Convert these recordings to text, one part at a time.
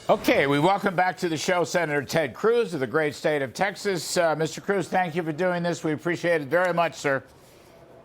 Okay, we welcome back to the show Senator Ted Cruz of the great state of Texas. Mr. Cruz, thank you for doing this. We appreciate it very much, sir.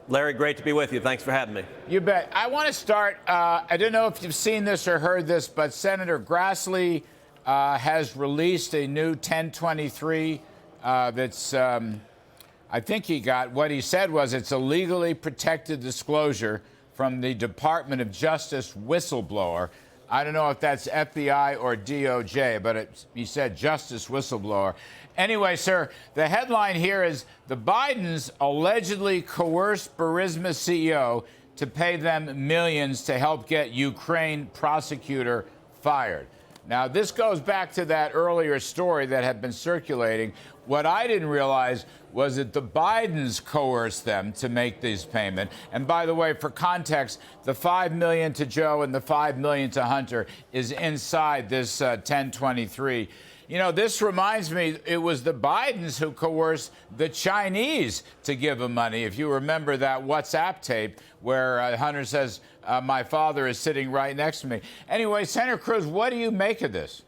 Larry, great to be with you. Thanks for having me. You bet. I want to start, I don't know if you've seen this or heard this, but Senator Grassley has released a new 1023 that's, I think he got, what he said was it's a legally protected disclosure from the Department of Justice whistleblower. I don't know if that's FBI or DOJ, but he said justice whistleblower. Anyway, sir, the headline here is the Bidens allegedly coerced Burisma CEO to pay them millions to help get Ukraine prosecutor fired. Now, this goes back to that earlier story that had been circulating. What I didn't realize was that the Bidens coerced them to make this payment. And by the way, for context, the $5 million to Joe and the $5 million to Hunter is inside this 1023. You know, this reminds me, it was the Bidens who coerced the Chinese to give them money. If you remember that WhatsApp tape where Hunter says, my father is sitting right next to me. Anyway, Senator Cruz, what do you make of this?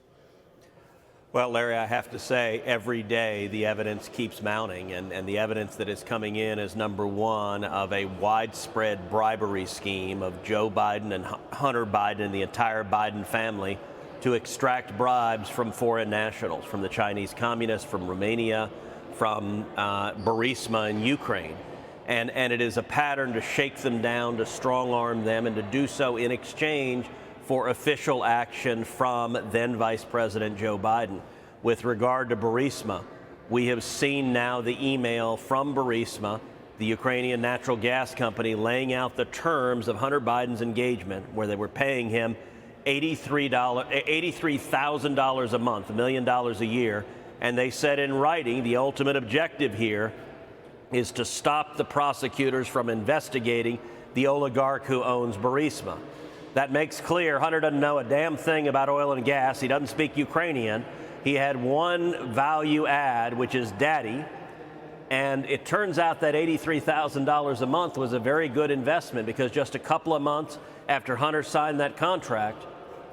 Well, Larry, I have to say, every day the evidence keeps mounting, and the evidence that is coming in is, number one, of a widespread bribery scheme of Joe Biden and Hunter Biden and the entire Biden family to extract bribes from foreign nationals, from the Chinese communists, from Romania, from Burisma in Ukraine. And it is a pattern to shake them down, to strong-arm them, and to do so in exchange for official action from then Vice President Joe Biden. With regard to Burisma, we have seen now the email from Burisma, the Ukrainian natural gas company, laying out the terms of Hunter Biden's engagement, where they were paying him $83,000 a month, $1 million a year. And they said in writing, the ultimate objective here is to stop the prosecutors from investigating the oligarch who owns Burisma. That makes clear Hunter doesn't know a damn thing about oil and gas. He doesn't speak Ukrainian. He had one value add, which is daddy. And it turns out that $83,000 a month was a very good investment, because just a couple of months after Hunter signed that contract,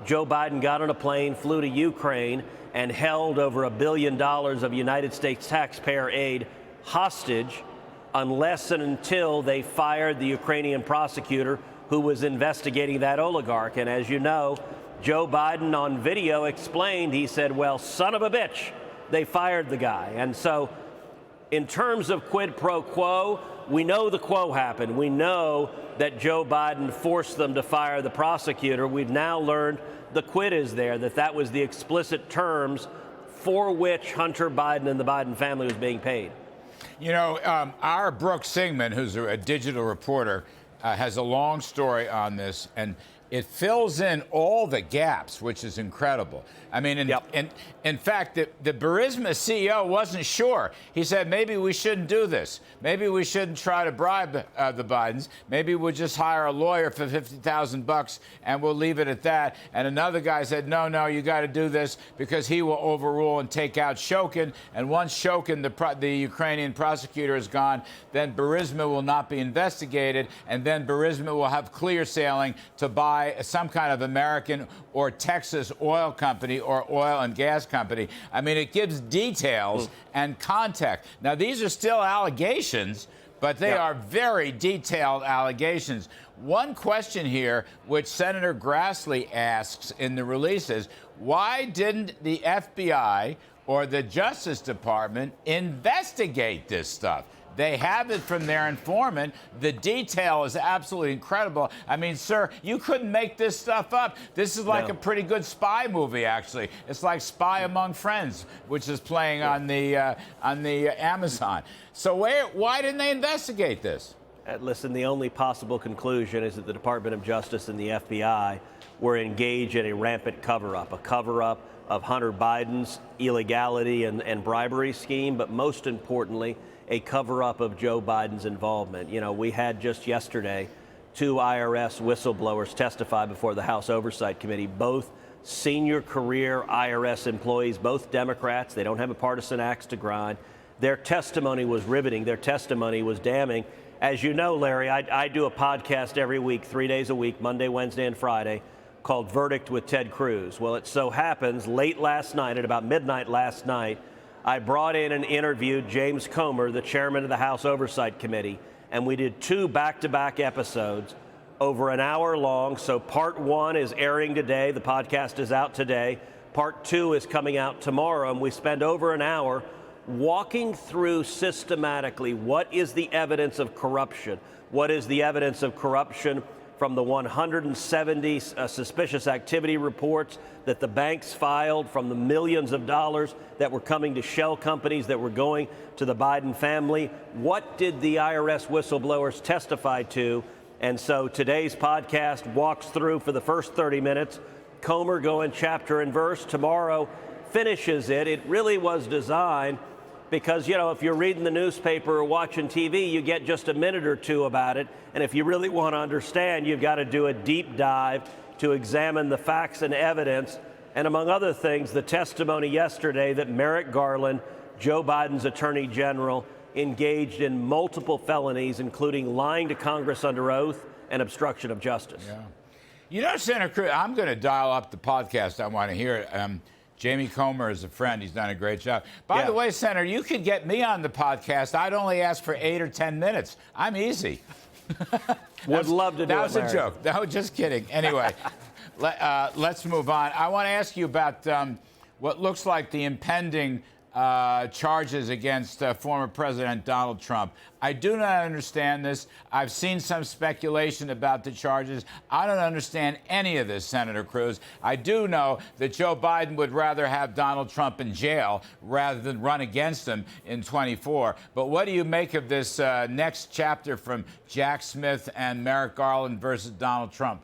Joe Biden got on a plane, flew to Ukraine, and held over $1 billion of United States taxpayer aid hostage unless and until they fired the Ukrainian prosecutor who was investigating that oligarch. And as you know, Joe Biden on video explained, he said, well, son of a bitch, they fired the guy. And so in terms of quid pro quo, we know the quo happened. We know that Joe Biden forced them to fire the prosecutor. We've now learned the quid is there, that was the explicit terms for which Hunter Biden and the Biden family was being paid. You know, our Brooke Singman, who's a digital reporter, has a long story on this, and it fills in all the gaps, which is incredible. I mean, in fact, the Burisma CEO wasn't sure. He said, maybe we shouldn't do this. Maybe we shouldn't try to bribe the Bidens. Maybe we'll just hire a lawyer for $50,000 and we'll leave it at that. And another guy said, no, you got to do this because he will overrule and take out Shokin. And once Shokin, the Ukrainian prosecutor, is gone, then Burisma will not be investigated. And then Burisma will have clear sailing to buy some kind of American or Texas oil company or oil and gas company. I mean, it gives details and context. Now, these are still allegations, but they are very detailed allegations. One question here, which Senator Grassley asks in the release, is why didn't the FBI or the Justice Department investigate this stuff? They have it from their informant. The detail is absolutely incredible. I mean, sir, you couldn't make this stuff up. This is like a pretty good spy movie, actually. It's like Spy Among Friends, which is playing on the Amazon. So why didn't they investigate this? Listen, the only possible conclusion is that the Department of Justice and the FBI were engaged in a rampant cover-up, of Hunter Biden's illegality and bribery scheme, but most importantly, a cover-up of Joe Biden's involvement. You know, we had just yesterday 2 IRS whistleblowers testify before the House Oversight Committee, both senior career IRS employees, both Democrats. They don't have a partisan axe to grind. Their testimony was riveting. Their testimony was damning. As you know, Larry, I do a podcast every week, 3 days a week, Monday, Wednesday, and Friday, called Verdict with Ted Cruz. Well, it so happens late last night, at about midnight last night, I brought in and interviewed James Comer, the chairman of the House Oversight Committee, and we did 2 back-to-back episodes over an hour long. So part 1 is airing today. The podcast is out today. Part 2 is coming out tomorrow, and we spend over an hour walking through systematically what is the evidence of corruption. What is the evidence of corruption from the 170 suspicious activity reports that the banks filed, from the millions of dollars that were coming to shell companies that were going to the Biden family? What did the IRS whistleblowers testify to? And so today's podcast walks through for the first 30 minutes. Comer going chapter and verse. Tomorrow finishes it. It really was designed because, you know, if you're reading the newspaper or watching TV, you get just a minute or 2 about it. And if you really want to understand, you've got to do a deep dive to examine the facts and evidence. And among other things, the testimony yesterday that Merrick Garland, Joe Biden's attorney general, engaged in multiple felonies, including lying to Congress under oath and obstruction of justice. Yeah. You know, Senator Cruz, I'm going to dial up the podcast. I want to hear it. Jamie Comer is a friend. He's done a great job. By the way, Senator, you could get me on the podcast. I'd only ask for 8 or 10 minutes. I'm easy. Would love to do it, That was a joke. No, just kidding. Anyway, let's move on. I want to ask you about what looks like the impending charges against former President Donald Trump. I do not understand this. I've seen some speculation about the charges. I don't understand any of this, Senator Cruz. I do know that Joe Biden would rather have Donald Trump in jail rather than run against him in 24. But what do you make of this next chapter from Jack Smith and Merrick Garland versus Donald Trump?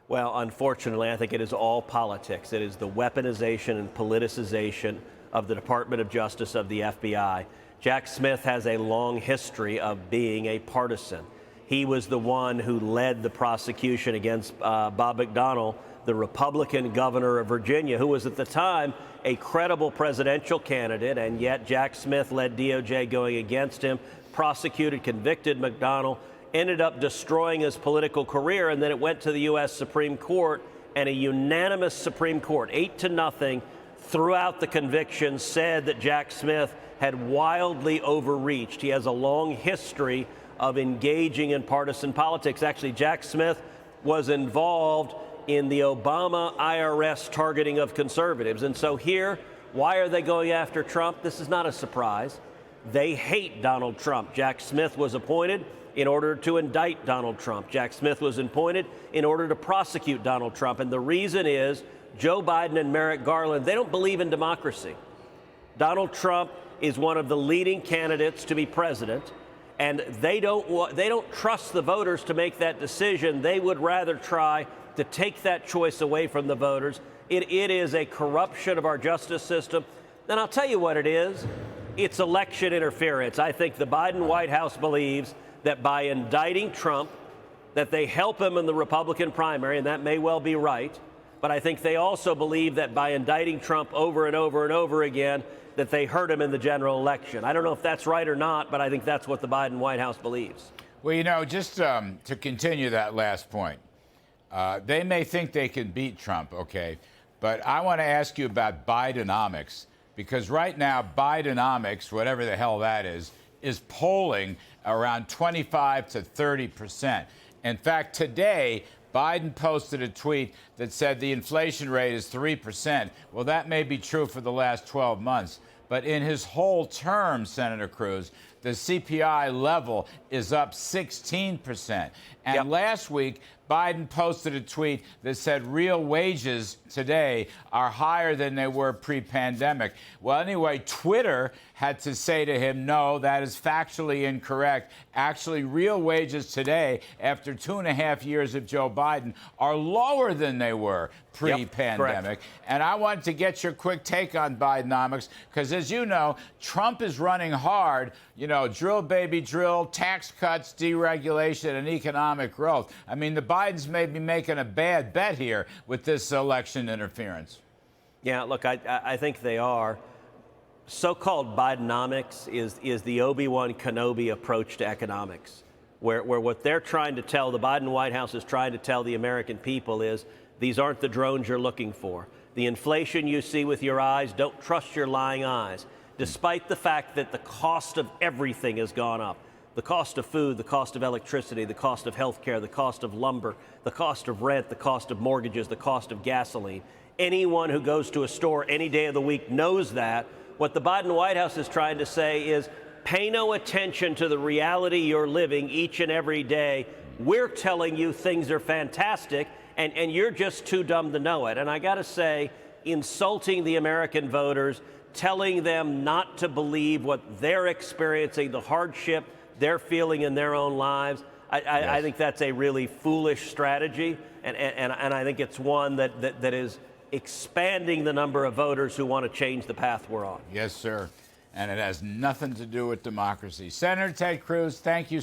Well, unfortunately, I think it is all politics. It is the weaponization and politicization of the Department of Justice, of the FBI. Jack Smith has a long history of being a partisan. He was the one who led the prosecution against Bob McDonnell, the Republican governor of Virginia, who was at the time a credible presidential candidate, and yet Jack Smith led DOJ going against him, prosecuted, convicted McDonnell, ended up destroying his political career, and then it went to the U.S. Supreme Court, and a unanimous Supreme Court, 8-0, throughout the conviction, said that Jack Smith had wildly overreached. He has a long history of engaging in partisan politics. Actually, Jack Smith was involved in the Obama IRS targeting of conservatives. And so here, why are they going after Trump? This is not a surprise. They hate Donald Trump. Jack Smith was appointed in order to indict Donald Trump. Jack Smith was appointed in order to prosecute Donald Trump. And the reason is Joe Biden and Merrick Garland, they don't believe in democracy. Donald Trump is one of the leading candidates to be president, and they don't trust the voters to make that decision. They would rather try to take that choice away from the voters. It is a corruption of our justice system. And I'll tell you what it is. It's election interference. I think the Biden White House believes that by indicting Trump, that they help him in the Republican primary, and that may well be right. But I think they also believe that by indicting Trump over and over and over again, that they hurt him in the general election. I don't know if that's right or not, but I think that's what the Biden White House believes. Well, you know, just to continue that last point, they may think they can beat Trump, okay? But I want to ask you about Bidenomics, because right now, Bidenomics, whatever the hell that is polling around 25 to 30%. In fact, today, Biden posted a tweet that said the inflation rate is 3%. Well, that may be true for the last 12 months. But in his whole term, Senator Cruz, the CPI level is up 16%. And last week, Biden posted a tweet that said real wages today are higher than they were pre-pandemic. Well, anyway, Twitter had to say to him, no, that is factually incorrect. Actually, real wages today, after 2.5 years of Joe Biden, are lower than they were pre-pandemic. And I wanted to get your quick take on Bidenomics, because as you know, Trump is running hard, you know, drill, baby, drill, tax cuts, deregulation, and economic growth. I mean, the Bidens may be making a bad bet here with this election interference. Yeah, look, I think they are. So-called Bidenomics is the Obi-Wan Kenobi approach to economics, where what they're trying to tell, the Biden White House is trying to tell the American people is, these aren't the drones you're looking for. The inflation you see with your eyes, don't trust your lying eyes. Despite the fact that the cost of everything has gone up, the cost of food, the cost of electricity, the cost of health care, the cost of lumber, the cost of rent, the cost of mortgages, the cost of gasoline. Anyone who goes to a store any day of the week knows that. What the Biden White House is trying to say is, pay no attention to the reality you're living each and every day. We're telling you things are fantastic, and you're just too dumb to know it. And I got to say, insulting the American voters, telling them not to believe what they're experiencing, the hardship they're feeling in their own lives, I think that's a really foolish strategy, and I think it's one that is expanding the number of voters who want to change the path we're on. Yes, sir. And it has nothing to do with democracy. Senator Ted Cruz, thank you